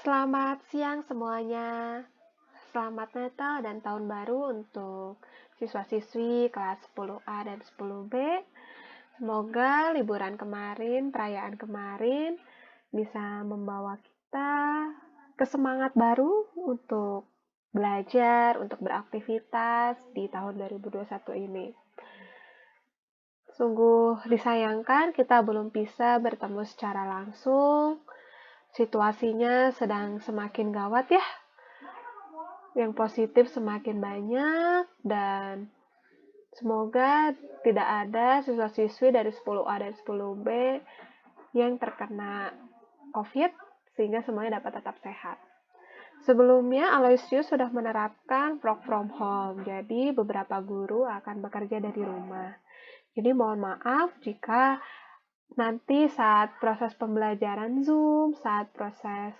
Selamat siang semuanya. Selamat Natal dan Tahun Baru untuk siswa-siswi kelas 10A dan 10B. Semoga liburan kemarin, perayaan kemarin bisa membawa kita ke semangat baru untuk belajar, untuk beraktivitas di tahun 2021 ini. Sungguh disayangkan kita belum bisa bertemu secara langsung. Situasinya sedang semakin gawat ya. Yang positif semakin banyak dan semoga tidak ada siswa-siswi dari 10A dan 10B yang terkena COVID sehingga semuanya dapat tetap sehat. Sebelumnya, Aloysius sudah menerapkan work from home, jadi beberapa guru akan bekerja dari rumah. Jadi mohon maaf jika nanti saat proses pembelajaran Zoom, saat proses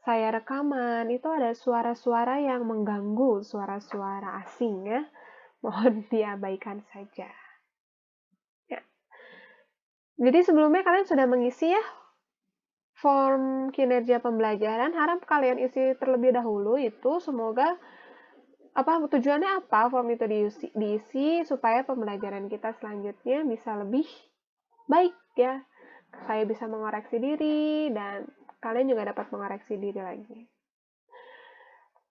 saya rekaman, itu ada suara-suara yang mengganggu, suara-suara asing ya. Mohon diabaikan saja. Ya. Jadi sebelumnya kalian sudah mengisi ya form kinerja pembelajaran. Harap kalian isi terlebih dahulu itu. Semoga tujuannya apa form itu diisi supaya pembelajaran kita selanjutnya bisa lebih baik ya. Saya bisa mengoreksi diri dan kalian juga dapat mengoreksi diri lagi.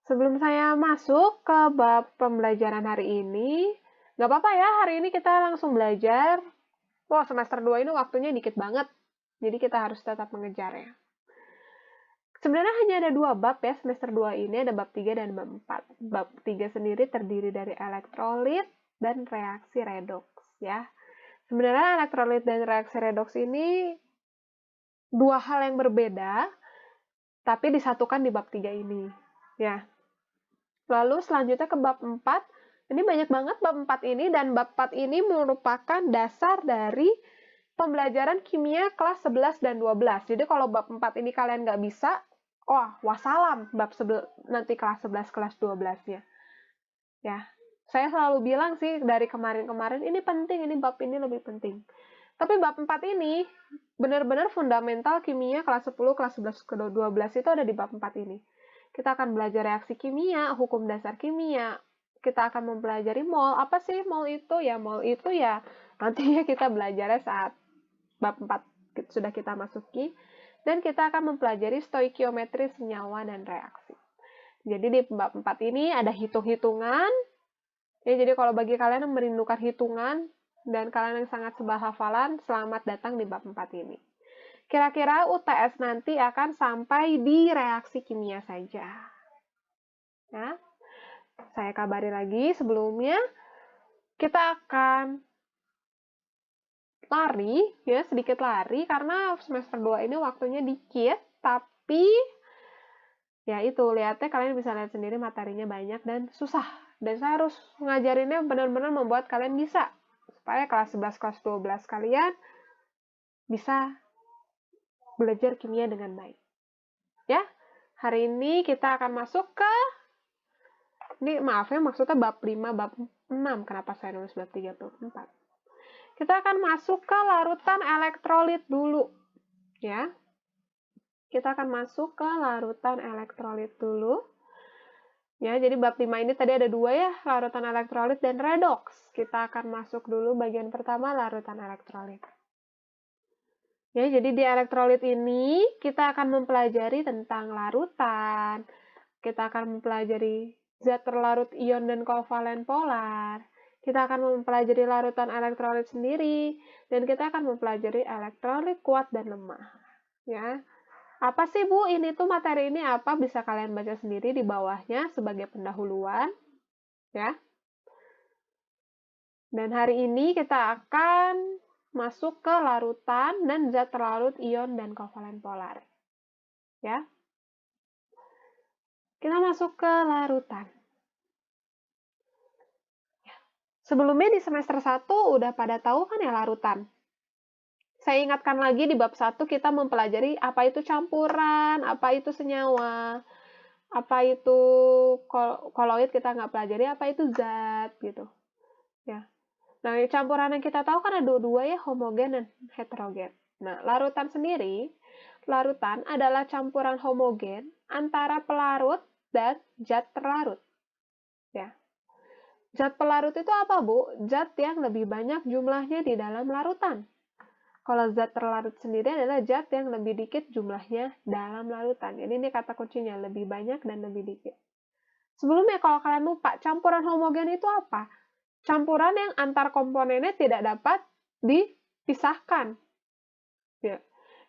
Sebelum saya masuk ke bab pembelajaran hari ini, nggak apa-apa ya, hari ini kita langsung belajar. Wah, semester 2 ini waktunya dikit banget, jadi kita harus tetap mengejar ya. Sebenarnya hanya ada 2 bab ya, semester 2 ini ada bab 3 dan bab 4. Bab 3 sendiri terdiri dari elektrolit dan reaksi redoks ya. Sebenarnya elektrolit dan reaksi redoks ini dua hal yang berbeda, tapi disatukan di bab 3 ini ya. Lalu selanjutnya ke bab 4. Ini banyak banget bab 4 ini, dan bab 4 ini merupakan dasar dari pembelajaran kimia kelas 11 dan 12. Jadi kalau bab 4 ini kalian nggak bisa, wassalam bab nanti kelas 11, kelas 12-nya. Ya, saya selalu bilang sih dari kemarin-kemarin, ini penting, ini bab ini lebih penting. Tapi bab 4 ini benar-benar fundamental kimia kelas 10, kelas 11, ke 12 itu ada di bab 4 ini. Kita akan belajar reaksi kimia, hukum dasar kimia. Kita akan mempelajari mol. Apa sih mol itu? Ya, mol itu ya nantinya kita belajarnya saat bab 4 sudah kita masuki. Dan kita akan mempelajari stoikiometri senyawa dan reaksi. Jadi di bab 4 ini ada hitung-hitungan. Ya, jadi kalau bagi kalian yang merindukan hitungan dan kalian yang sangat sebal hafalan, selamat datang di bab 4 ini. Kira-kira UTS nanti akan sampai di reaksi kimia saja. Ya, saya kabari lagi sebelumnya, kita akan lari, ya sedikit lari, karena semester 2 ini waktunya dikit, tapi ya itu, lihatnya kalian bisa lihat sendiri materinya banyak dan susah. Dan saya harus ngajarinnya benar-benar membuat kalian bisa, supaya kelas 11, kelas 12 kalian bisa belajar kimia dengan baik. Ya, hari ini kita akan masuk ke, ini maaf ya, maksudnya bab 5, bab 6, kenapa saya nulis bab 3, bab 4. Kita akan masuk ke larutan elektrolit dulu. Ya, kita akan masuk ke larutan elektrolit dulu. Ya, jadi bab 5 ini tadi ada 2 ya, larutan elektrolit dan redoks. Kita akan masuk dulu bagian pertama, larutan elektrolit. Ya, jadi di elektrolit ini kita akan mempelajari tentang larutan. Kita akan mempelajari zat terlarut ion dan kovalen polar. Kita akan mempelajari larutan elektrolit sendiri, dan kita akan mempelajari elektrolit kuat dan lemah. Ya, apa sih Bu? Ini tuh materi ini apa? Bisa kalian baca sendiri di bawahnya sebagai pendahuluan. Ya. Dan hari ini kita akan masuk ke larutan dan zat terlarut ion dan kovalen polar. Ya. Kita masuk ke larutan. Sebelumnya di semester 1 udah pada tahu kan ya larutan. Saya ingatkan lagi di bab 1 kita mempelajari apa itu campuran, apa itu senyawa, apa itu koloid kita nggak pelajari, apa itu zat gitu. Ya. Nah, campuran yang kita tahu kan ada dua ya, homogen dan heterogen. Nah, larutan sendiri larutan adalah campuran homogen antara pelarut dan zat terlarut. Ya. Zat pelarut itu apa, Bu? Zat yang lebih banyak jumlahnya di dalam larutan. Kalau zat terlarut sendiri adalah zat yang lebih dikit jumlahnya dalam larutan. Jadi ini kata kuncinya, lebih banyak dan lebih dikit. Sebelumnya kalau kalian lupa, campuran homogen itu apa? Campuran yang antar komponennya tidak dapat dipisahkan. Ya.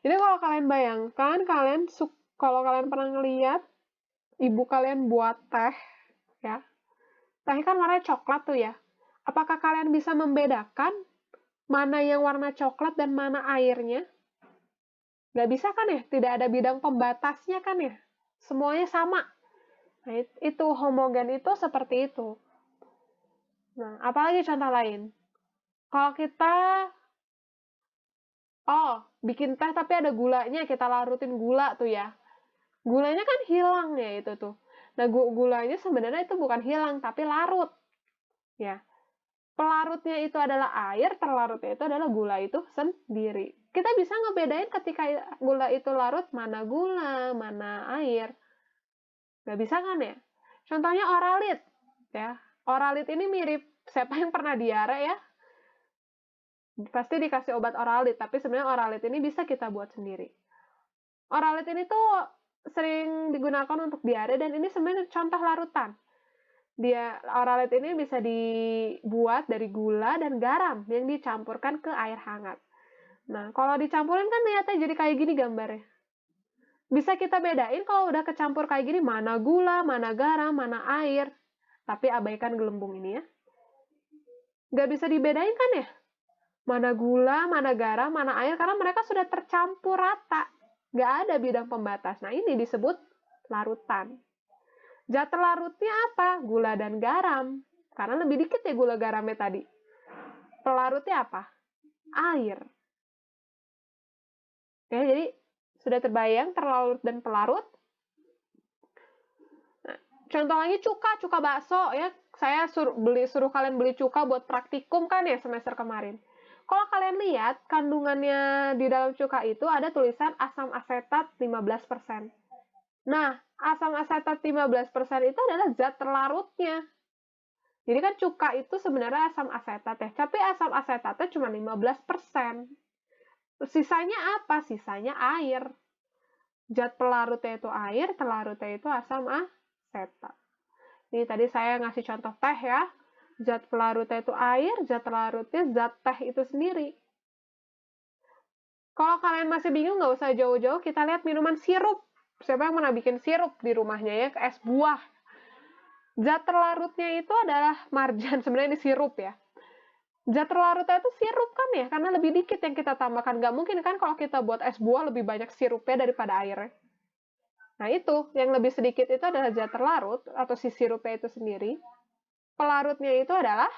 Jadi kalau kalian bayangkan, kalau kalian pernah ngeliat ibu kalian buat teh, ya, teh kan warnanya coklat tuh ya. Apakah kalian bisa membedakan mana yang warna coklat dan mana airnya? Nggak bisa kan ya? Tidak ada bidang pembatasnya kan ya? Semuanya sama. Nah, itu homogen itu seperti itu. Nah, apalagi contoh lain? Kalau kita bikin teh tapi ada gulanya, kita larutin gula tuh ya. Gulanya kan hilang ya itu tuh. Nah, gulanya sebenarnya itu bukan hilang, tapi larut. Ya. Pelarutnya itu adalah air, terlarutnya itu adalah gula itu sendiri. Kita bisa ngebedain ketika gula itu larut, mana gula, mana air. Nggak bisa kan ya? Contohnya oralit. Ya. Oralit ini mirip, siapa yang pernah diare ya? Pasti dikasih obat oralit, tapi sebenarnya oralit ini bisa kita buat sendiri. Oralit ini tuh sering digunakan untuk diare dan ini sebenarnya contoh larutan. Oralit ini bisa dibuat dari gula dan garam yang dicampurkan ke air hangat. Nah, kalau dicampurin kan ternyata jadi kayak gini gambarnya. Bisa kita bedain kalau udah kecampur kayak gini, mana gula, mana garam, mana air. Tapi abaikan gelembung ini ya. Nggak bisa dibedain kan ya? Mana gula, mana garam, mana air, karena mereka sudah tercampur rata. Nggak ada bidang pembatas. Nah, ini disebut larutan. Zat terlarutnya apa? Gula dan garam. Karena lebih dikit ya gula garamnya tadi. Pelarutnya apa? Air. Oke, jadi sudah terbayang terlarut dan pelarut. Nah, contoh lagi cuka bakso ya. Saya suruh kalian beli cuka buat praktikum kan ya semester kemarin. Kalau kalian lihat kandungannya di dalam cuka itu ada tulisan asam asetat 15%. Nah, asam asetat 15% itu adalah zat terlarutnya. Jadi kan cuka itu sebenarnya asam asetat ya, tapi asam asetatnya cuma 15%. Sisanya apa? Sisanya air. Zat pelarutnya itu air, terlarutnya itu asam asetat. Ini tadi saya ngasih contoh teh ya. Zat pelarutnya itu air, zat terlarutnya zat teh itu sendiri. Kalau kalian masih bingung, nggak usah jauh-jauh, kita lihat minuman sirup. Siapa yang pernah bikin sirup di rumahnya ya, es buah. Zat terlarutnya itu adalah marjan, sebenarnya ini sirup ya. Zat terlarutnya itu sirup kan ya, karena lebih dikit yang kita tambahkan. Nggak mungkin kan kalau kita buat es buah lebih banyak sirupnya daripada airnya. Nah itu, yang lebih sedikit itu adalah zat terlarut, atau si sirupnya itu sendiri. Pelarutnya itu adalah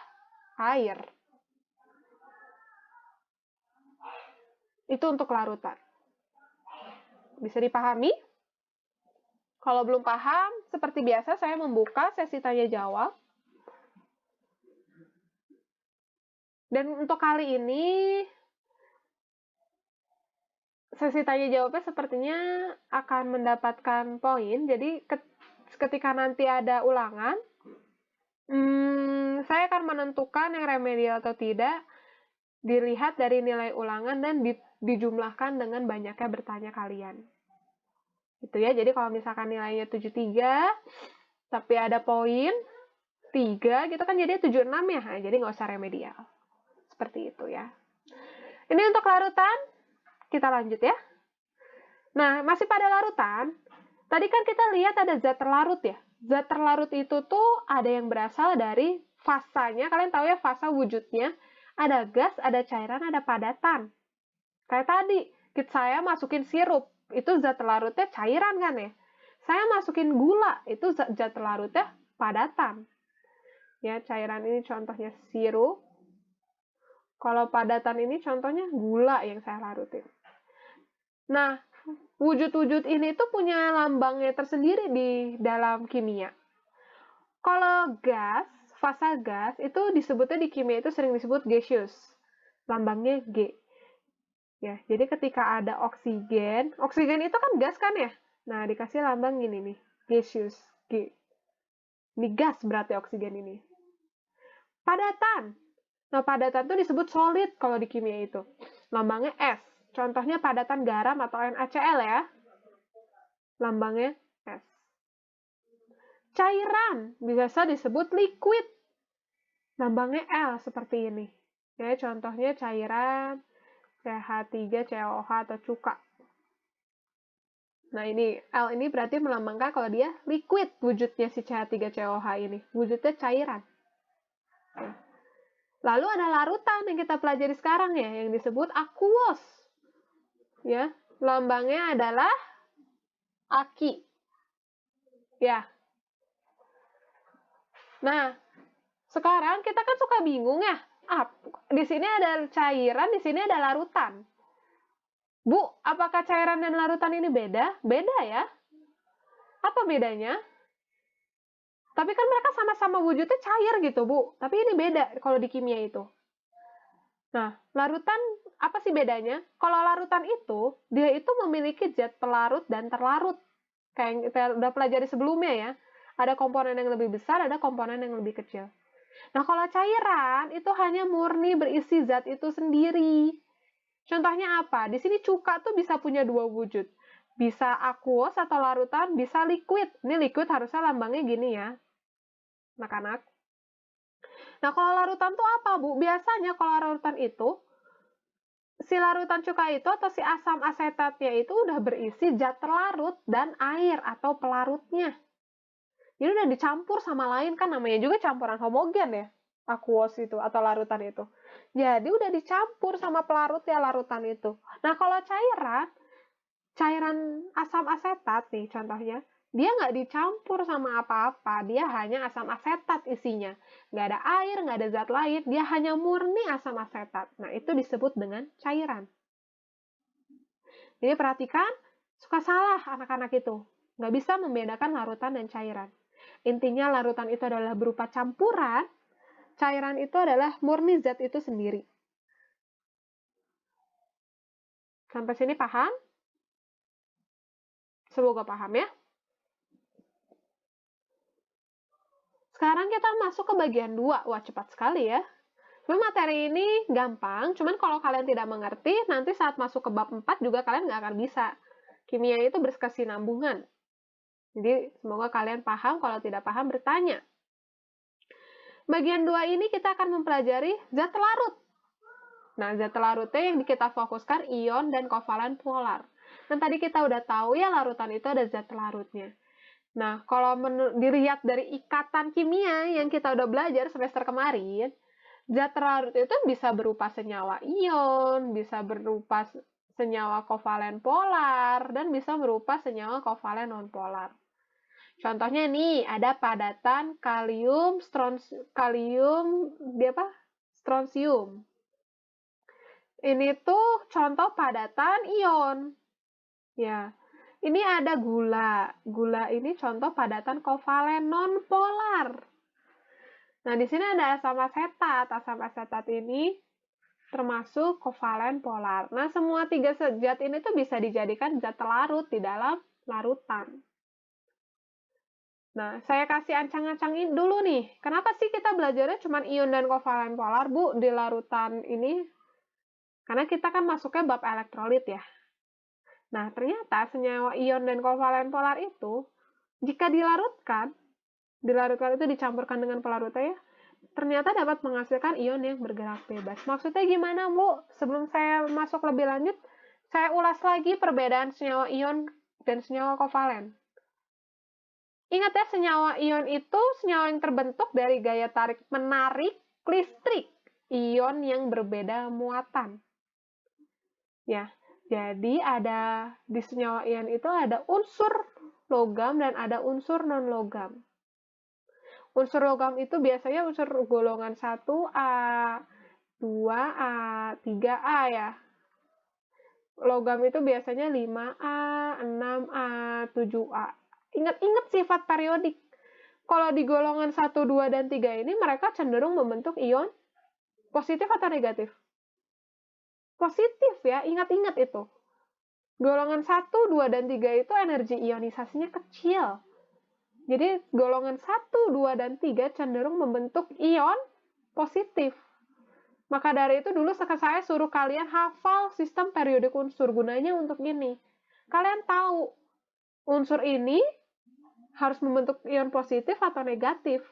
air. Itu untuk larutan. Bisa dipahami? Kalau belum paham, seperti biasa saya membuka sesi tanya jawab. Dan untuk kali ini, sesi tanya jawabnya sepertinya akan mendapatkan poin. Jadi ketika nanti ada ulangan, saya akan menentukan yang remedial atau tidak, dilihat dari nilai ulangan dan dijumlahkan dengan banyaknya bertanya kalian. Gitu ya, jadi kalau misalkan nilainya 73, tapi ada poin 3 gitu kan jadi 76 ya, nah, jadi nggak usah remedial. Seperti itu ya. Ini untuk larutan, kita lanjut ya. Nah, masih pada larutan, tadi kan kita lihat ada zat terlarut ya. Zat terlarut itu tuh ada yang berasal dari fasanya, kalian tahu ya fasa wujudnya, ada gas, ada cairan, ada padatan. Kayak tadi, saya masukin sirup, itu zat terlarutnya cairan kan ya. Saya masukin gula, itu zat terlarutnya padatan. Ya, cairan ini contohnya sirup. Kalau padatan ini contohnya gula yang saya larutin. Nah, wujud-wujud ini tuh punya lambangnya tersendiri di dalam kimia. Kalau gas, fasa gas, itu disebutnya di kimia itu sering disebut gaseous. Lambangnya G. Ya, jadi ketika ada oksigen itu kan gas kan ya? Nah, dikasih lambang gini nih, gaseous, G. Ini gas berarti oksigen ini. Padatan. Nah, padatan itu disebut solid kalau di kimia itu. Lambangnya S. Contohnya padatan garam atau NaCl ya. Lambangnya S. Cairan biasa disebut liquid. Lambangnya L seperti ini. Ya, contohnya cairan CH3COH atau cuka. Nah, ini L ini berarti melambangkan kalau dia liquid wujudnya si CH3COH ini. Wujudnya cairan. Lalu ada larutan yang kita pelajari sekarang ya, yang disebut aqueous. Ya, lambangnya adalah Aki. Ya. Nah, sekarang kita kan suka bingung ya. Di sini ada cairan, di sini ada larutan. Bu, apakah cairan dan larutan ini beda? Beda ya. Apa bedanya? Tapi kan mereka sama-sama wujudnya cair gitu, Bu. Tapi ini beda kalau di kimia itu. Nah, larutan, apa sih bedanya? Kalau larutan itu, dia itu memiliki zat pelarut dan terlarut. Kayak yang kita udah pelajari sebelumnya ya. Ada komponen yang lebih besar, ada komponen yang lebih kecil. Nah, kalau cairan, itu hanya murni berisi zat itu sendiri. Contohnya apa? Di sini cuka tuh bisa punya dua wujud. Bisa aqueous atau larutan, bisa liquid. Ini liquid harusnya lambangnya gini ya, anak-anak. Nah, kalau larutan tuh apa, Bu? Biasanya kalau larutan itu, si larutan cuka itu atau si asam asetatnya itu udah berisi zat terlarut dan air atau pelarutnya. Jadi udah dicampur sama lain, kan namanya juga campuran homogen ya, aqueous itu atau larutan itu. Jadi udah dicampur sama pelarut ya larutan itu. Nah, kalau cairan asam asetat nih contohnya, dia nggak dicampur sama apa-apa, dia hanya asam asetat isinya. Nggak ada air, nggak ada zat lain, dia hanya murni asam asetat. Nah, itu disebut dengan cairan. Jadi perhatikan, suka salah anak-anak itu. Nggak bisa membedakan larutan dan cairan. Intinya larutan itu adalah berupa campuran, cairan itu adalah murni zat itu sendiri. Sampai sini paham? Semoga paham ya. Sekarang kita masuk ke bagian 2. Wah, cepat sekali ya. Memang materi ini gampang, cuman kalau kalian tidak mengerti, nanti saat masuk ke bab 4 juga kalian nggak akan bisa. Kimia itu berkesinambungan. Jadi, semoga kalian paham, kalau tidak paham bertanya. Bagian 2 ini kita akan mempelajari zat larut. Nah, zat larutnya yang kita fokuskan ion dan kovalen polar. Dan tadi kita udah tahu ya larutan itu ada zat larutnya. Nah, kalau dilihat dari ikatan kimia yang kita udah belajar semester kemarin, zat larut itu bisa berupa senyawa ion, bisa berupa senyawa kovalen polar, dan bisa berupa senyawa kovalen nonpolar. Contohnya nih, ada padatan strontium. Ini tuh contoh padatan ion. Ya, ini ada gula. Gula ini contoh padatan kovalen nonpolar. Nah, di sini ada asam asetat. Asam asetat ini termasuk kovalen polar. Nah, semua tiga zat ini tuh bisa dijadikan zat larut di dalam larutan. Nah, saya kasih ancang-ancangin dulu nih. Kenapa sih kita belajarnya cuma ion dan kovalen polar, Bu, di larutan ini? Karena kita kan masuknya bab elektrolit ya. Nah, ternyata senyawa ion dan kovalen polar itu, jika dilarutkan itu dicampurkan dengan pelarutnya ya, ternyata dapat menghasilkan ion yang bergerak bebas. Maksudnya gimana, Bu? Sebelum saya masuk lebih lanjut, saya ulas lagi perbedaan senyawa ion dan senyawa kovalen. Ingat ya, senyawa ion itu senyawa yang terbentuk dari gaya tarik-menarik listrik ion yang berbeda muatan. Ya, jadi ada di senyawa ion itu ada unsur logam dan ada unsur non-logam. Unsur logam itu biasanya unsur golongan 1A, 2A, 3A ya. Logam itu biasanya 5A, 6A, 7A. Ingat-ingat sifat periodik. Kalau di golongan 1, 2, dan 3 ini mereka cenderung membentuk ion positif atau negatif? positif ya, ingat-ingat itu. Golongan 1, 2, dan 3 itu energi ionisasinya kecil. Jadi golongan 1, 2, dan 3 cenderung membentuk ion positif. Maka dari itu dulu saya suruh kalian hafal sistem periodik unsur, gunanya untuk ini. Kalian tahu unsur ini harus membentuk ion positif atau negatif.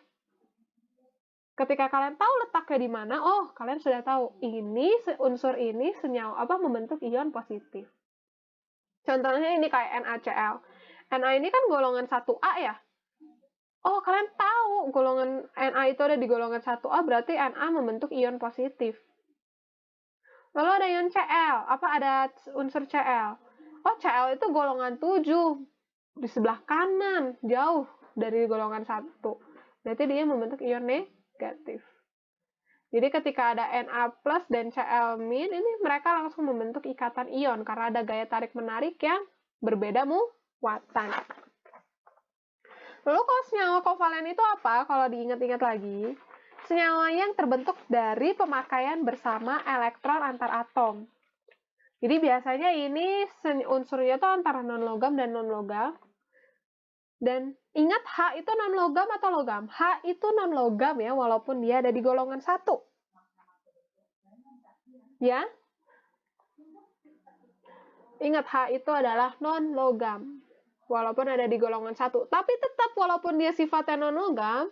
Ketika kalian tahu letaknya di mana, oh kalian sudah tahu ini unsur ini senyawa membentuk ion positif. Contohnya ini kayak NaCl. Na ini kan golongan 1A ya. Oh, kalian tahu golongan Na itu ada di golongan 1A, berarti Na membentuk ion positif. Lalu ada ion Cl. Apa ada unsur Cl? Oh, Cl itu golongan 7. Di sebelah kanan, jauh dari golongan 1. Berarti dia membentuk ion negatif. Jadi ketika ada Na plus dan Cl min, ini mereka langsung membentuk ikatan ion karena ada gaya tarik-menarik yang berbeda muatan. Lalu kalau senyawa kovalen itu apa? Kalau diingat-ingat lagi, senyawa yang terbentuk dari pemakaian bersama elektron antar atom. Jadi biasanya ini unsurnya itu antara non-logam dan non-logam. Dan ingat H itu non-logam atau logam? H itu non-logam ya, walaupun dia ada di golongan 1. Ya? Ingat H itu adalah non-logam. Walaupun ada di golongan 1. Tapi tetap walaupun dia sifatnya non-logam,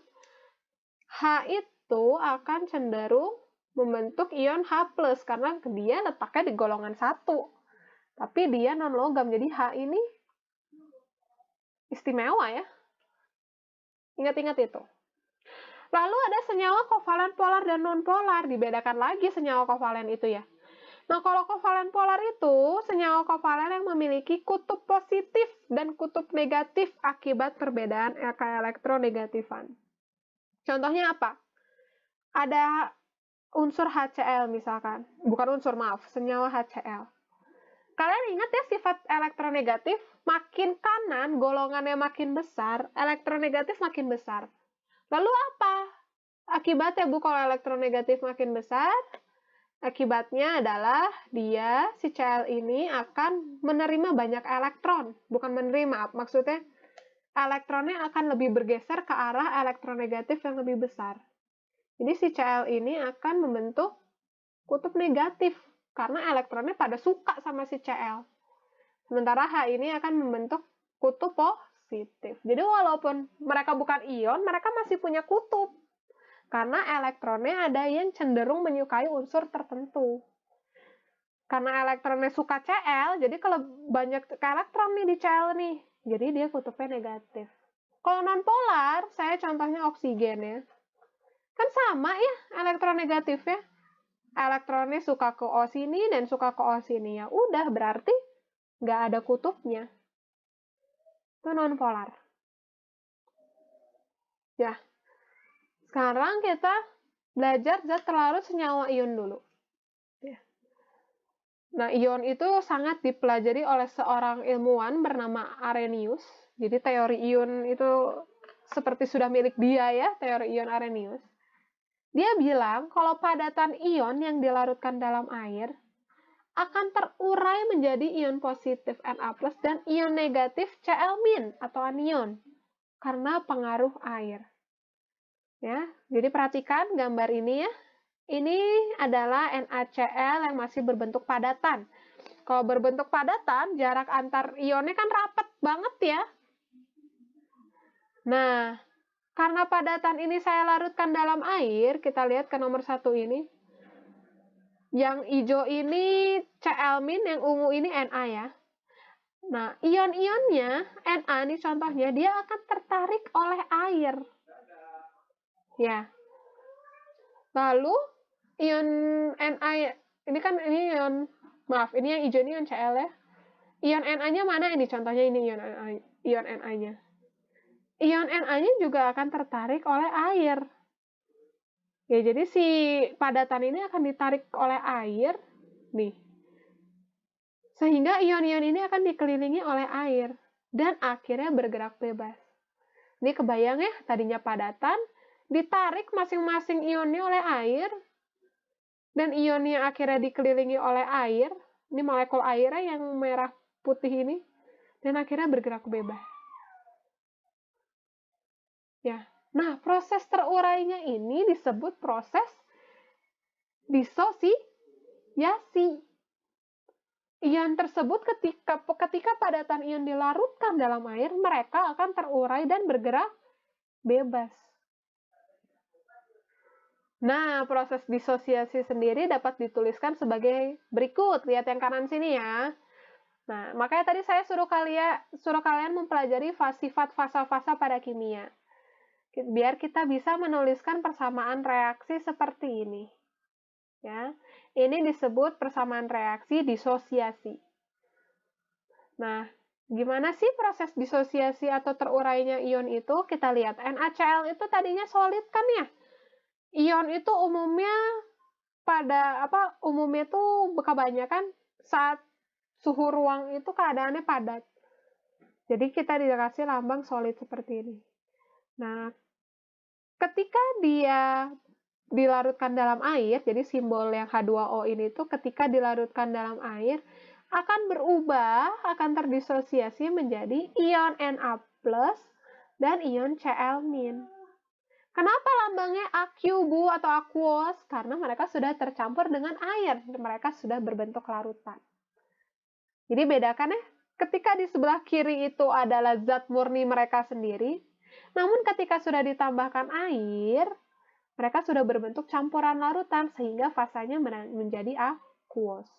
H itu akan cenderung membentuk ion H+, karena dia letaknya di golongan 1. Tapi dia non-logam, jadi H ini istimewa ya. Ingat-ingat itu. Lalu ada senyawa kovalen polar dan non-polar. Dibedakan lagi senyawa kovalen itu ya. Nah, kalau kovalen polar itu senyawa kovalen yang memiliki kutub positif dan kutub negatif akibat perbedaan elektronegatifan. Contohnya apa? Ada unsur HCl misalkan. Bukan unsur, maaf, senyawa HCl. Kalian ingat ya sifat elektronegatif? Makin kanan, golongannya makin besar, elektronegatif makin besar. Lalu apa akibatnya Bu kalau elektronegatif makin besar? Akibatnya adalah dia, si Cl ini akan menerima banyak elektron. Bukan menerima, maksudnya elektronnya akan lebih bergeser ke arah elektronegatif yang lebih besar. Jadi si Cl ini akan membentuk kutub negatif, karena elektronnya pada suka sama si Cl. Sementara H ini akan membentuk kutub positif. Jadi walaupun mereka bukan ion, mereka masih punya kutub. Karena elektronnya ada yang cenderung menyukai unsur tertentu. Karena elektronnya suka Cl, jadi kalau banyak elektron nih di Cl nih, jadi dia kutubnya negatif. Kalau nonpolar, saya contohnya oksigen ya. Kan sama ya elektronegatifnya. Elektronnya suka ke O sini dan suka ke O sini. Ya udah, berarti nggak ada kutubnya. Itu nonpolar. Ya. Sekarang kita belajar zat terlarut senyawa ion dulu. Ya. Nah, ion itu sangat dipelajari oleh seorang ilmuwan bernama Arrhenius. Jadi teori ion itu seperti sudah milik dia ya, teori ion Arrhenius. Dia bilang kalau padatan ion yang dilarutkan dalam air akan terurai menjadi ion positif Na+ dan ion negatif Cl- atau anion karena pengaruh air. Ya, jadi perhatikan gambar ini ya. Ini adalah NaCl yang masih berbentuk padatan. Kalau berbentuk padatan, jarak antar ionnya kan rapat banget ya. Nah, karena padatan ini saya larutkan dalam air, kita lihat ke nomor 1 ini. Yang hijau ini Cl-, yang ungu ini Na ya. Nah, ion-ionnya, Na ini contohnya, dia akan tertarik oleh air. Ya. Lalu ion Na, ini kan ini ion, maaf, ini yang hijau ini ion Cl ya. Ion Na-nya mana ini? Contohnya ini ion Na-nya. Ion Na-nya juga akan tertarik oleh air. Ya, jadi si padatan ini akan ditarik oleh air, nih. Sehingga ion-ion ini akan dikelilingi oleh air, dan akhirnya bergerak bebas. Ini kebayang ya, tadinya padatan, ditarik masing-masing ionnya oleh air, Dan ion yang akhirnya dikelilingi oleh air, ini molekul airnya yang merah putih ini, dan akhirnya bergerak bebas. Ya. Nah, proses terurainya ini disebut proses disosiasi. Ion tersebut ketika padatan ion dilarutkan dalam air, mereka akan terurai dan bergerak bebas. Nah, proses disosiasi sendiri dapat dituliskan sebagai berikut. Lihat yang kanan sini ya. Nah, makanya tadi saya suruh kalian mempelajari sifat fasa-fasa pada kimia. Biar kita bisa menuliskan persamaan reaksi seperti ini. Ya. Ini disebut persamaan reaksi disosiasi. Nah, gimana sih proses disosiasi atau terurainya ion itu? Kita lihat, NaCl itu tadinya solid kan ya? Ion itu umumnya tuh kebanyakan saat suhu ruang itu keadaannya padat. Jadi kita dikasih lambang solid seperti ini. Nah, ketika dia dilarutkan dalam air, jadi simbol yang H2O ini tuh ketika dilarutkan dalam air, akan berubah, akan terdisosiasi menjadi ion Na+, dan ion Cl-. Kenapa lambangnya aqu, Bu, atau aquos? Karena mereka sudah tercampur dengan air, mereka sudah berbentuk larutan. Jadi bedakan ya, ketika di sebelah kiri itu adalah zat murni mereka sendiri, namun ketika sudah ditambahkan air, mereka sudah berbentuk campuran larutan sehingga fasanya menjadi aquos.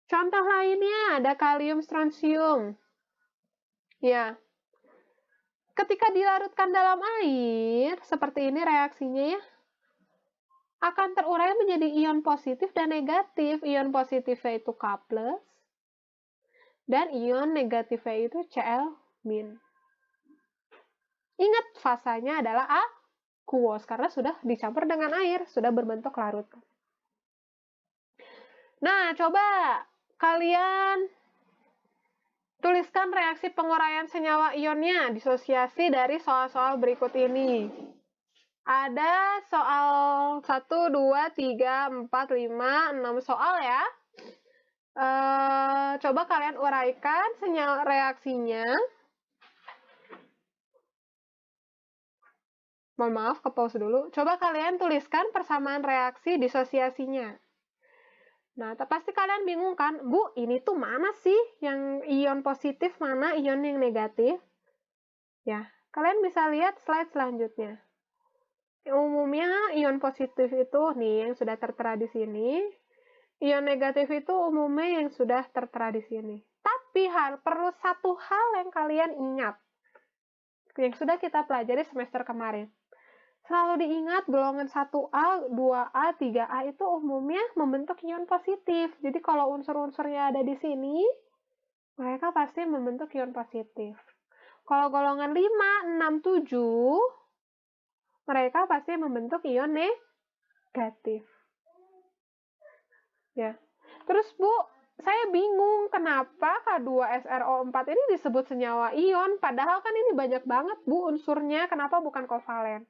Contoh lainnya ada kalium strontium. Ya. Ketika dilarutkan dalam air, seperti ini reaksinya ya, akan terurai menjadi ion positif dan negatif. Ion positifnya itu K+, dan ion negatifnya itu Cl-. Ingat, fasanya adalah aquos karena sudah dicampur dengan air, sudah berbentuk larutan. Nah, coba kalian tuliskan reaksi penguraian senyawa ionnya, disosiasi dari soal-soal berikut ini. Ada soal 1, 2, 3, 4, 5, 6 soal ya. Coba kalian uraikan senyawa reaksinya. Mohon maaf, ke pause dulu. Coba kalian tuliskan persamaan reaksi disosiasinya. Nah, pasti kalian bingung kan, Bu, ini tuh mana sih yang ion positif, mana ion yang negatif? Ya, kalian bisa lihat slide selanjutnya. Umumnya ion positif itu nih yang sudah tertera di sini. Ion negatif itu umumnya yang sudah tertera di sini. Tapi perlu satu hal yang kalian ingat. Yang sudah kita pelajari semester kemarin. Selalu diingat golongan 1A, 2A, 3A itu umumnya membentuk ion positif. Jadi kalau unsur-unsurnya ada di sini, mereka pasti membentuk ion positif. Kalau golongan 5, 6, 7, mereka pasti membentuk ion negatif. Ya. Terus Bu, saya bingung kenapa K2SRO4 ini disebut senyawa ion, padahal kan ini banyak banget Bu unsurnya, kenapa bukan kovalen?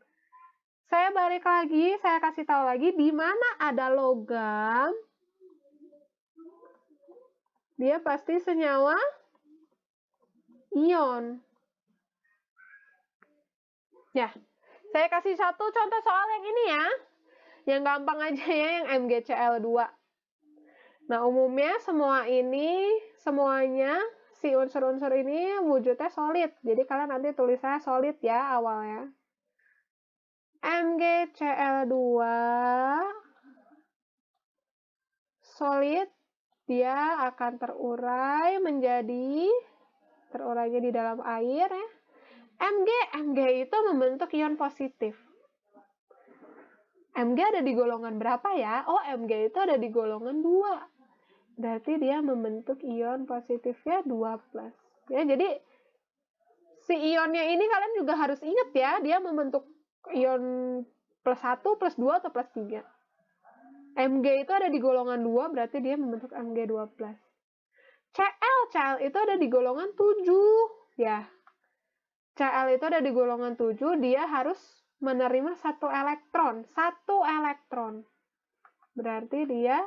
Saya balik lagi, saya kasih tahu lagi, di mana ada logam, dia pasti senyawa ion. Ya, saya kasih satu contoh soal yang ini ya. Yang gampang aja ya, yang MgCl2. Nah, umumnya semuanya, si unsur-unsur ini wujudnya solid. Jadi kalian nanti tulisnya solid ya awalnya. MgCl2 solid, dia akan terurainya di dalam air ya. Mg itu membentuk ion positif. Mg ada di golongan berapa ya? Oh, Mg itu ada di golongan 2. Berarti dia membentuk ion positifnya 2+. Ya, jadi si ionnya ini kalian juga harus ingat ya, dia membentuk ion +1, +2, atau +3. Mg itu ada di golongan 2, berarti dia membentuk Mg2+. Cl itu ada di golongan 7. Ya. Cl itu ada di golongan 7, dia harus menerima 1 elektron. 1 elektron. Berarti dia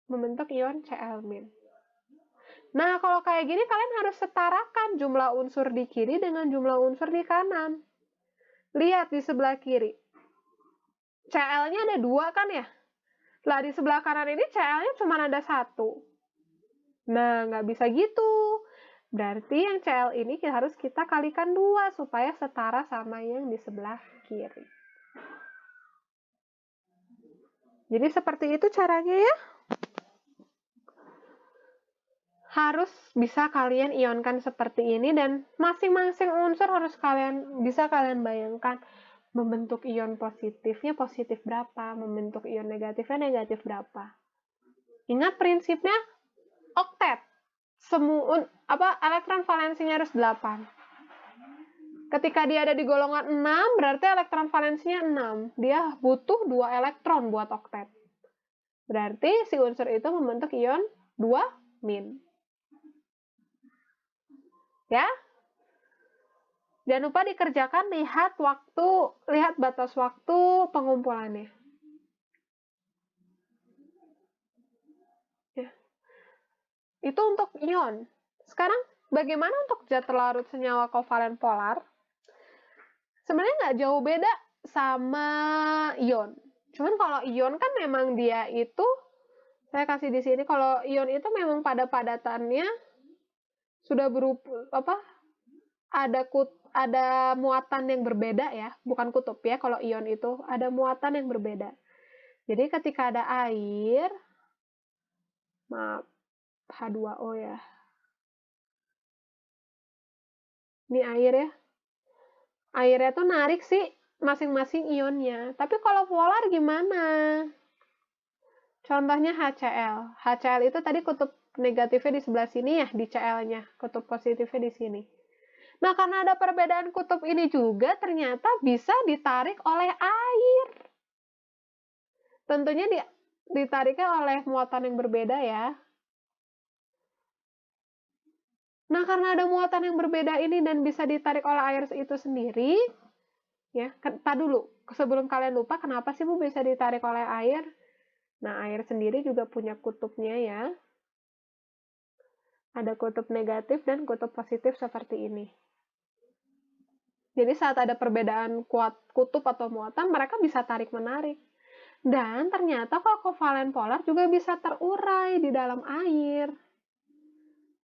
membentuk ion Cl-. Nah, kalau kayak gini kalian harus setarakan jumlah unsur di kiri dengan jumlah unsur di kanan. Lihat di sebelah kiri. Cl-nya ada 2 kan ya? Lah di sebelah kanan ini Cl-nya cuma ada 1. Nah, nggak bisa gitu. Berarti yang Cl ini harus kita kalikan 2 supaya setara sama yang di sebelah kiri. Jadi seperti itu caranya ya. Harus bisa kalian ionkan seperti ini dan masing-masing unsur harus bisa kalian bayangkan membentuk ion positifnya positif berapa, membentuk ion negatifnya negatif berapa. Ingat prinsipnya oktet. Elektron valensinya harus 8. Ketika dia ada di golongan 6, berarti elektron valensinya 6. Dia butuh 2 elektron buat oktet. Berarti si unsur itu membentuk ion 2-. Ya. Jangan lupa dikerjakan, lihat batas waktu pengumpulannya. Ya. Itu untuk ion. Sekarang bagaimana untuk zat terlarut senyawa kovalen polar? Sebenarnya nggak jauh beda sama ion. Cuman kalau ion kan memang dia itu, saya kasih di sini, kalau ion itu memang pada padatannya sudah ada muatan yang berbeda ya, bukan kutub ya, kalau ion itu ada muatan yang berbeda. Jadi ketika ada air, maaf, H2O ya. Ini air ya. Airnya tuh narik sih masing-masing ionnya. Tapi kalau polar gimana? Contohnya HCl. HCl itu tadi kutub negatifnya di sebelah sini ya, di Cl-nya. Kutub positifnya di sini. Nah, karena ada perbedaan kutub ini juga, ternyata bisa ditarik oleh air. Tentunya ditariknya oleh muatan yang berbeda ya. Nah, karena ada muatan yang berbeda ini dan bisa ditarik oleh air itu sendiri, ya, dulu. Sebelum kalian lupa, kenapa sih Bu bisa ditarik oleh air? Nah, air sendiri juga punya kutubnya ya. Ada kutub negatif dan kutub positif seperti ini. Jadi saat ada perbedaan kutub atau muatan, mereka bisa tarik-menarik. Dan ternyata kalau kovalen polar juga bisa terurai di dalam air.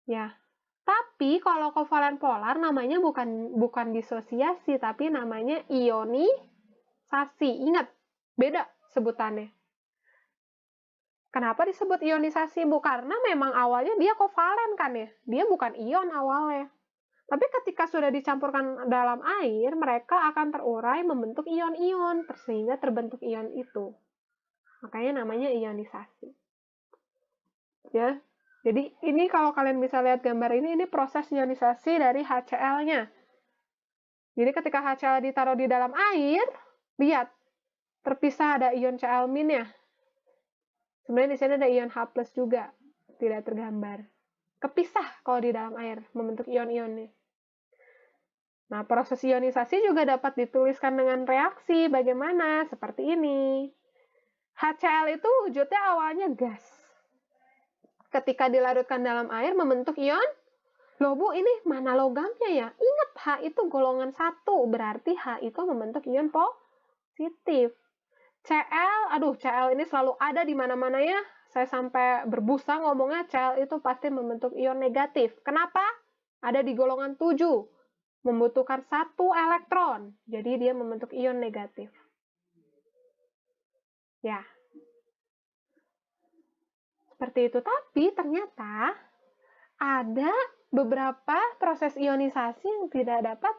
Ya. Tapi kalau kovalen polar namanya bukan disosiasi, tapi namanya ionisasi. Ingat, beda sebutannya. Kenapa disebut ionisasi, Bu? Karena memang awalnya dia kovalen kan ya. Dia bukan ion awalnya. Tapi ketika sudah dicampurkan dalam air, mereka akan terurai membentuk ion-ion, sehingga terbentuk ion itu. Makanya namanya ionisasi. Ya. Jadi ini kalau kalian bisa lihat gambar ini proses ionisasi dari HCl-nya. Jadi ketika HCl ditaruh di dalam air, lihat, terpisah ada ion Cl- ya. Sebenarnya di sini ada ion H+ juga, tidak tergambar. Kepisah kalau di dalam air, membentuk ion-ionnya. Nah, proses ionisasi juga dapat dituliskan dengan reaksi. Bagaimana? Seperti ini. HCl itu wujudnya awalnya gas. Ketika dilarutkan dalam air, membentuk ion. Loh Bu, ini mana logamnya ya? Ingat, H itu golongan 1. Berarti H itu membentuk ion positif. Cl ini selalu ada di mana-mana ya. Saya sampai berbusa ngomongnya, Cl itu pasti membentuk ion negatif. Kenapa? Ada di golongan 7. Membutuhkan 1 elektron. Jadi dia membentuk ion negatif. Ya. Seperti itu. Tapi ternyata ada beberapa proses ionisasi yang tidak dapat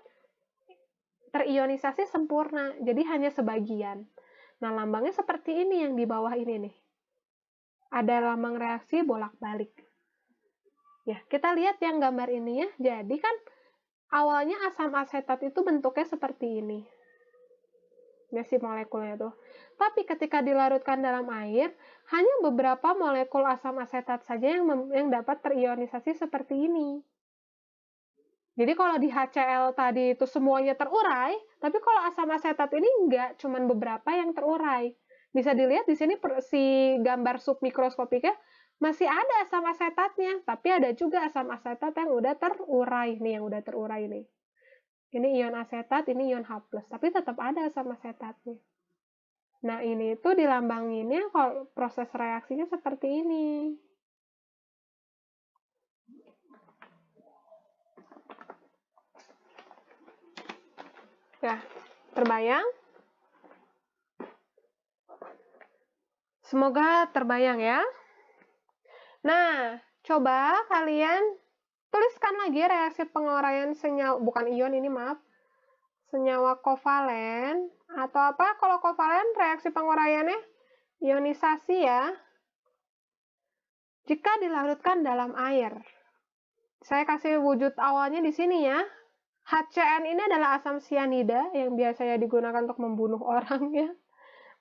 terionisasi sempurna. Jadi hanya sebagian. Nah, lambangnya seperti ini yang di bawah ini nih. Ada lambang reaksi bolak-balik. Ya, kita lihat yang gambar ini ya. Jadi kan awalnya asam asetat itu bentuknya seperti ini. Ya, si molekulnya tuh. Tapi ketika dilarutkan dalam air, hanya beberapa molekul asam asetat saja yang dapat terionisasi seperti ini. Jadi kalau di HCl tadi itu semuanya terurai, tapi kalau asam asetat ini enggak, cuman beberapa yang terurai. Bisa dilihat di sini si gambar submikroskopiknya masih ada asam asetatnya, tapi ada juga asam asetat yang udah terurai nih, Ini ion asetat, ini ion H+, tapi tetap ada asam asetatnya. Nah, ini tuh dilambanginnya kalau proses reaksinya seperti ini. Ya, terbayang? Semoga terbayang ya. Nah, coba kalian tuliskan lagi reaksi penguraian senyawa, bukan ion ini maaf, senyawa kovalen, atau apa kalau kovalen reaksi penguraiannya? Ionisasi ya. Jika dilarutkan dalam air. Saya kasih wujud awalnya di sini ya. HCN ini adalah asam sianida yang biasanya digunakan untuk membunuh orang ya.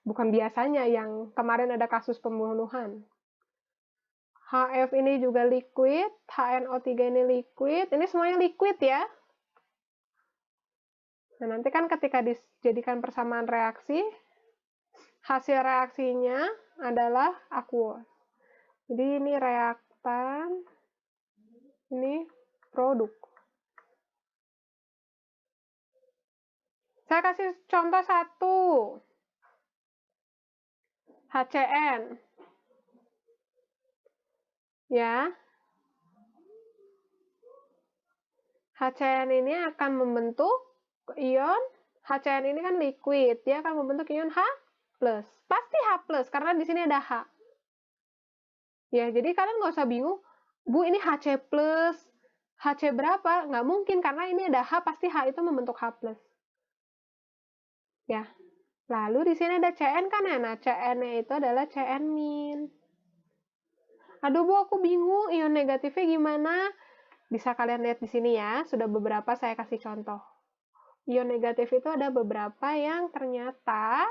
Bukan biasanya, yang kemarin ada kasus pembunuhan. HF ini juga liquid, HNO3 ini liquid, ini semuanya liquid ya. Nah, nanti kan ketika dijadikan persamaan reaksi, hasil reaksinya adalah aqueous. Jadi ini reaktan, ini produk. Saya kasih contoh satu. HCN. Ya. HCN ini akan membentuk ion, HCN ini kan liquid, dia akan membentuk ion H+. Pasti H+, karena di sini ada H. Ya, jadi kalian nggak usah bingung, Bu, ini HC+, HC berapa? Nggak mungkin, karena ini ada H, pasti H itu membentuk H+. Ya. Lalu di sini ada Cn kan ya? Nah, Cn-nya itu adalah Cn-. Aduh, Bu, aku bingung ion negatifnya gimana? Bisa kalian lihat di sini ya, sudah beberapa saya kasih contoh. Ion negatif itu ada beberapa yang ternyata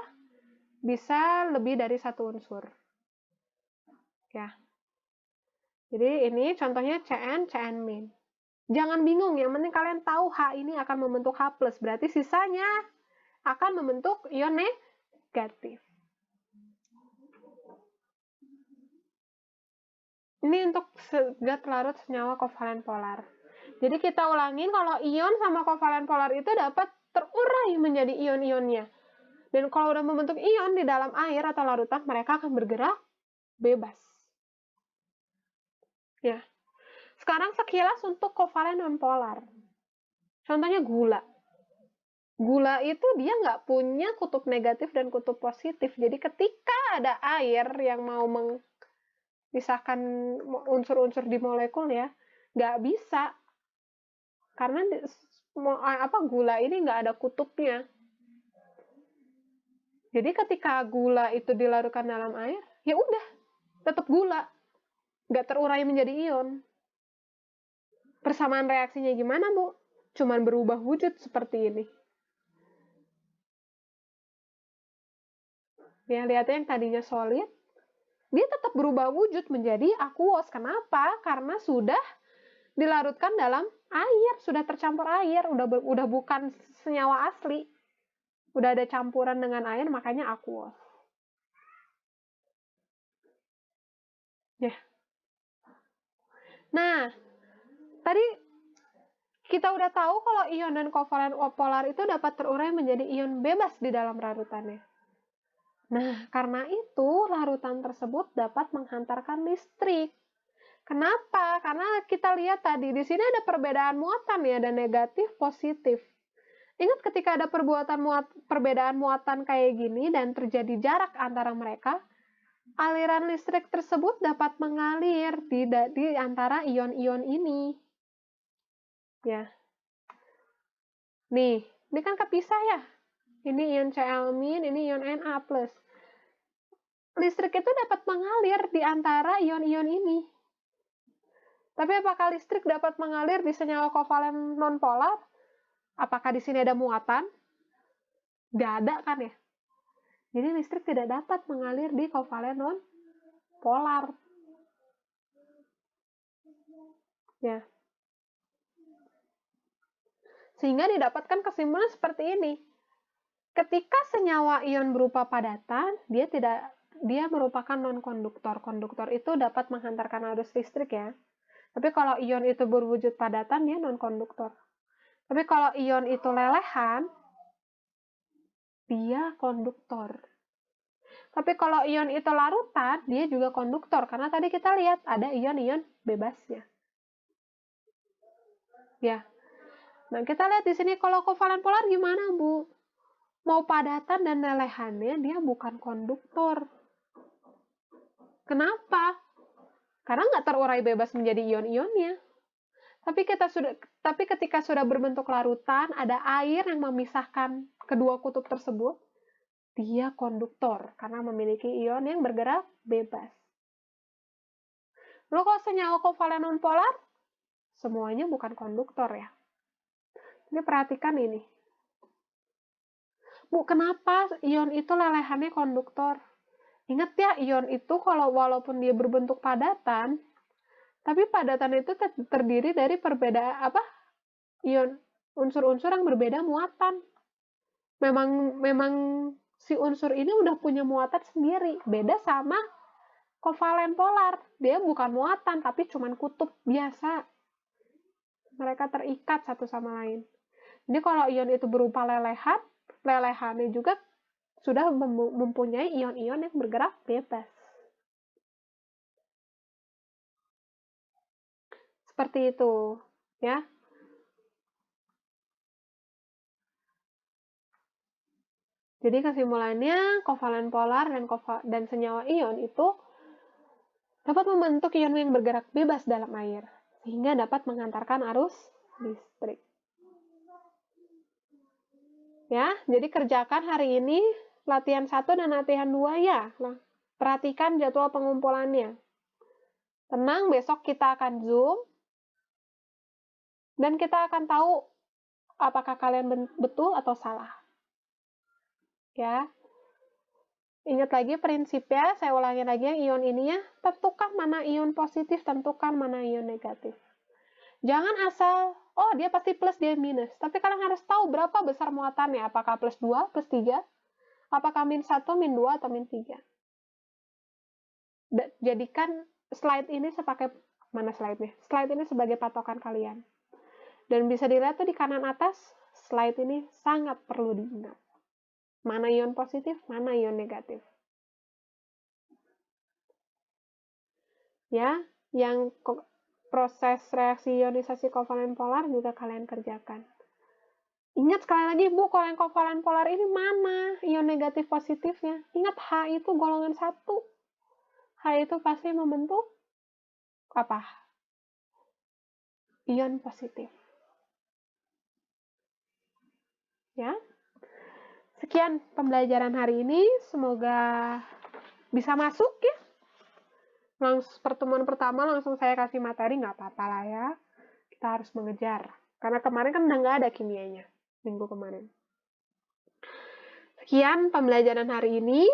bisa lebih dari satu unsur. Ya. Jadi ini contohnya Cn, Cn-. Jangan bingung, yang penting kalian tahu H ini akan membentuk H+, berarti sisanya akan membentuk ion negatif. Ini untuk zat larut senyawa kovalen polar. Jadi kita ulangin, kalau ion sama kovalen polar itu dapat terurai menjadi ion-ionnya. Dan kalau udah membentuk ion di dalam air atau larutan, mereka akan bergerak bebas. Ya. Sekarang sekilas untuk kovalen nonpolar. Contohnya gula. Gula itu dia nggak punya kutub negatif dan kutub positif. Jadi ketika ada air yang mau memisahkan unsur-unsur di molekul ya, nggak bisa. Karena gula ini nggak ada kutubnya. Jadi ketika gula itu dilarutkan dalam air, ya udah, tetap gula. Nggak terurai menjadi ion. Persamaan reaksinya gimana, Bu? Cuman berubah wujud seperti ini. Ya, lihatnya yang tadinya solid, dia tetap berubah wujud menjadi aqueous. Kenapa? Karena sudah dilarutkan dalam air, sudah tercampur air, udah bukan senyawa asli. Udah ada campuran dengan air, makanya aqueous. Ya. Nah, tadi kita udah tahu kalau ion dan kovalen polar itu dapat terurai menjadi ion bebas di dalam larutannya. Nah, karena itu larutan tersebut dapat menghantarkan listrik. Kenapa? Karena kita lihat tadi di sini ada perbedaan muatan ya, ada negatif, positif. Ingat ketika ada perbedaan muatan kayak gini dan terjadi jarak antara mereka, aliran listrik tersebut dapat mengalir di antara ion-ion ini. Ya. Nih, ini kan kepisah ya. Ini ion Cl-, ini ion Na+. Listrik itu dapat mengalir di antara ion-ion ini. Tapi apakah listrik dapat mengalir di senyawa kovalen nonpolar? Apakah di sini ada muatan? Nggak ada kan ya? Jadi listrik tidak dapat mengalir di kovalen nonpolar. Ya. Sehingga didapatkan kesimpulan seperti ini. Ketika senyawa ion berupa padatan, dia merupakan non-konduktor. Konduktor itu dapat menghantarkan arus listrik ya. Tapi kalau ion itu berwujud padatan, dia non-konduktor. Tapi kalau ion itu lelehan, dia konduktor. Tapi kalau ion itu larutan, dia juga konduktor. Karena tadi kita lihat ada ion-ion bebasnya. Ya. Nah, kita lihat di sini kalau kovalen polar gimana, Bu? Mau padatan dan lelehannya, dia bukan konduktor. Kenapa? Karena nggak terurai bebas menjadi ion-ionnya. Tapi ketika sudah berbentuk larutan, ada air yang memisahkan kedua kutub tersebut, dia konduktor karena memiliki ion yang bergerak bebas. Lalu kalau senyawa kovalen nonpolar, semuanya bukan konduktor ya. Ini perhatikan ini. Bu, kenapa ion itu lelehannya konduktor? Ingat ya, ion itu walaupun dia berbentuk padatan, tapi padatan itu terdiri dari ion unsur-unsur yang berbeda muatan. Memang si unsur ini udah punya muatan sendiri, beda sama kovalen polar. Dia bukan muatan, tapi cuma kutub biasa. Mereka terikat satu sama lain. Jadi kalau ion itu berupa lelehannya juga sudah mempunyai ion-ion yang bergerak bebas. Seperti itu, ya. Jadi kesimpulannya, kovalen polar dan senyawa ion itu dapat membentuk ion yang bergerak bebas dalam air, sehingga dapat menghantarkan arus listrik. Ya, jadi kerjakan hari ini latihan 1 dan latihan 2 ya. Nah, perhatikan jadwal pengumpulannya. Tenang, besok kita akan Zoom, dan kita akan tahu apakah kalian betul atau salah. Ya, ingat lagi prinsipnya, saya ulangi lagi yang ion ini ya, tentukan mana ion positif, tentukan mana ion negatif. Jangan asal, oh dia pasti plus, dia minus. Tapi kalian harus tahu berapa besar muatannya, apakah plus 2, plus 3, apakah min 1, min 2, atau min 3. Jadikan slide ini Slide ini sebagai patokan kalian. Dan bisa dilihat tuh di kanan atas, slide ini sangat perlu diingat. Mana ion positif, mana ion negatif. Ya, yang proses reaksi ionisasi kovalen polar juga kalian kerjakan. Ingat sekali lagi, Bu, kalau yang kovalen polar ini mana ion negatif positifnya? Ingat, H itu golongan 1. H itu pasti membentuk apa? Ion positif. Ya. Sekian pembelajaran hari ini, semoga bisa masuk ya. Pertemuan pertama langsung saya kasih materi, nggak apa-apa lah ya. Kita harus mengejar. Karena kemarin kan udah nggak ada kimianya, minggu kemarin. Sekian pembelajaran hari ini.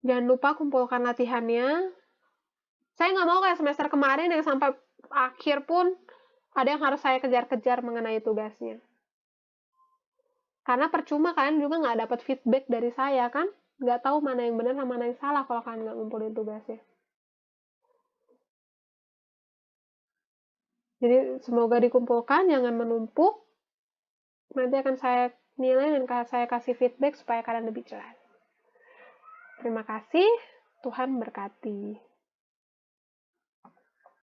Jangan lupa kumpulkan latihannya. Saya nggak mau kayak semester kemarin yang sampai akhir pun ada yang harus saya kejar-kejar mengenai tugasnya. Karena percuma kalian juga nggak dapat feedback dari saya kan, nggak tahu mana yang benar sama mana yang salah kalau kalian nggak ngumpulin tugasnya. Jadi semoga dikumpulkan, jangan menumpuk. Nanti akan saya nilai dan saya kasih feedback supaya kalian lebih jelas. Terima kasih, Tuhan berkati.